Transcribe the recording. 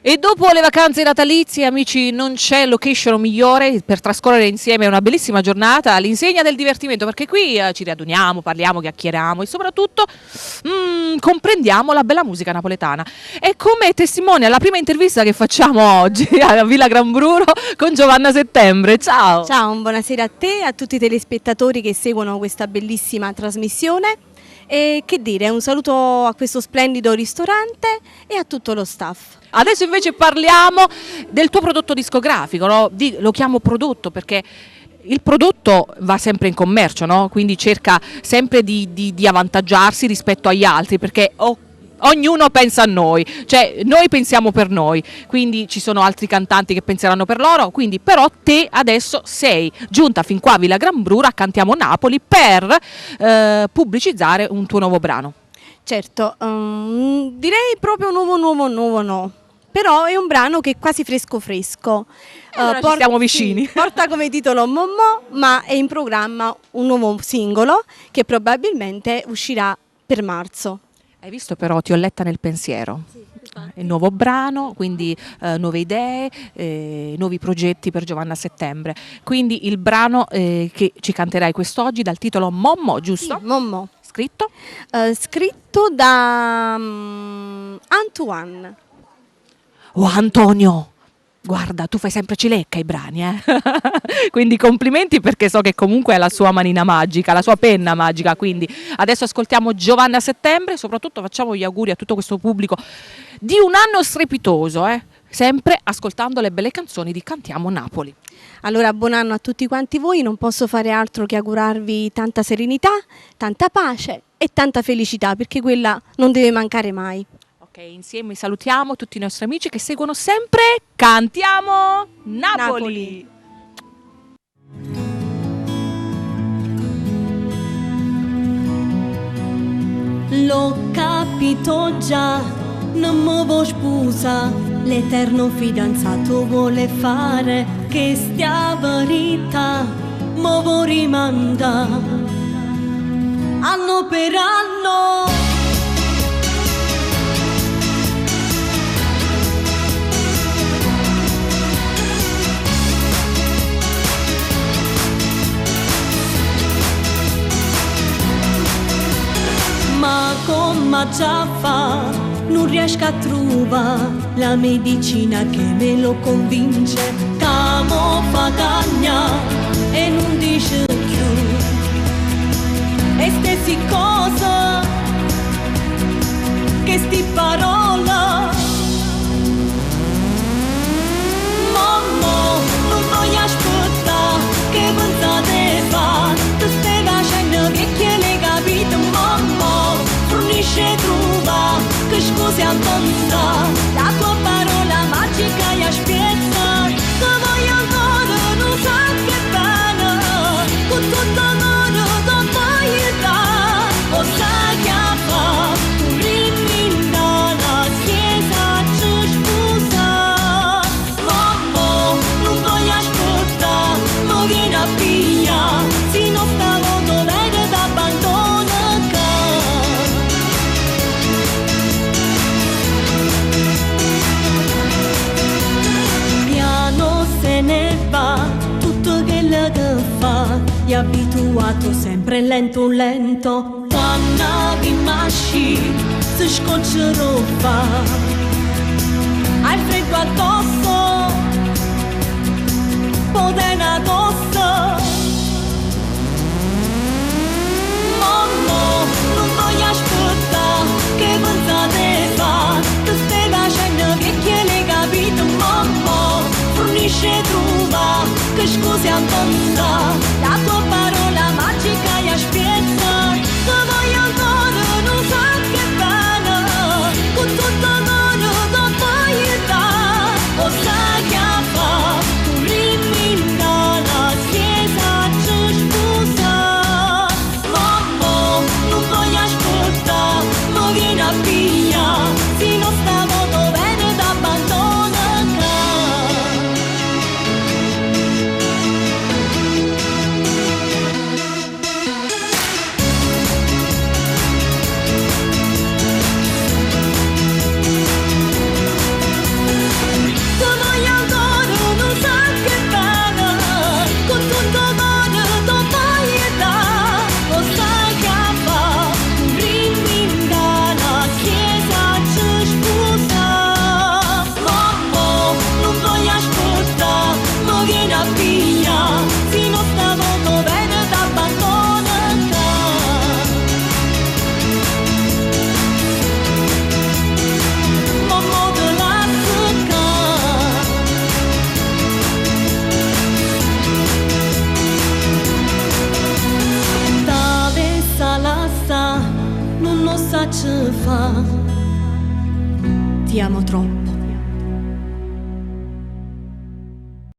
E dopo le vacanze natalizie, amici, non c'è location migliore per trascorrere insieme una bellissima giornata all'insegna del divertimento, perché qui ci raduniamo, parliamo, chiacchieriamo e soprattutto comprendiamo la bella musica napoletana. E come testimonia la prima intervista che facciamo oggi a Villa Gran Bruno con Giovanna Settembre. Ciao! Ciao, buonasera a te e a tutti i telespettatori che seguono questa bellissima trasmissione. E che dire, un saluto a questo splendido ristorante e a tutto lo staff. Adesso invece parliamo del tuo prodotto discografico, no? Lo chiamo prodotto perché il prodotto va sempre in commercio, no? Quindi cerca sempre di avvantaggiarsi rispetto agli altri, perché ognuno pensa a noi, cioè noi pensiamo per noi, quindi ci sono altri cantanti che penseranno per loro, quindi però te adesso sei giunta fin qua a Villa Gran Bruno, a Cantiamo Napoli, per pubblicizzare un tuo nuovo brano. Certo, direi proprio nuovo no, però è un brano che è quasi fresco. Allora ci siamo vicini. Sì, porta come titolo Mommo, ma è in programma un nuovo singolo che probabilmente uscirà per marzo. Hai visto però, ti ho letta nel pensiero. Sì, il nuovo brano, quindi nuove idee, nuovi progetti per Giovanna Settembre. Quindi il brano che ci canterai quest'oggi dal titolo Mommo, giusto? Sì, Mommo. Scritto? Scritto da Antoine. Oh Antonio! Guarda, tu fai sempre cilecca i brani, quindi complimenti, perché so che comunque è la sua manina magica, la sua penna magica, quindi adesso ascoltiamo Giovanna Settembre e soprattutto facciamo gli auguri a tutto questo pubblico di un anno strepitoso, sempre ascoltando le belle canzoni di Cantiamo Napoli. Allora, buon anno a tutti quanti voi, non posso fare altro che augurarvi tanta serenità, tanta pace e tanta felicità, perché quella non deve mancare mai. Ok, insieme salutiamo tutti i nostri amici che seguono sempre Cantiamo Napoli. L'ho capito già, non mi vuoi sposa, l'eterno fidanzato vuole fare che stia verità, mo vuoi rimanda anno per anno. Ma come già fa, non riesco a trovare la medicina che me lo convince, che mo fa cagna e non dice più e stessi cose, che sti parole. Mamma, non voglio aspettare che pensate fa, tu stai facendo vecchie le capite, mamma. Fornisce trova, che scusi a pensare, la tua parola magica e spiezza, che voglio ancora, non sa che bene, con tutto amore da mai o sai che fa, tu rimina la chiesa ci scusa, mamma, non voglio aspettare, ma vieni a piglia, se non stavo dovere d'abbandono. Tutto quello che fa è abituato sempre lento, quando vi masci si scoccerò fa, hai freddo addosso, podena addosso. Mamma, non voglio aspettare che pensate fa, tu stai facendo vecchie le capite, mamma. Fornisce trova, che scusi a pensare, la tua parola magica e spiezza, che voglio ancora, non sa che bene, con tutto amore. ci fa. Ti amo troppo.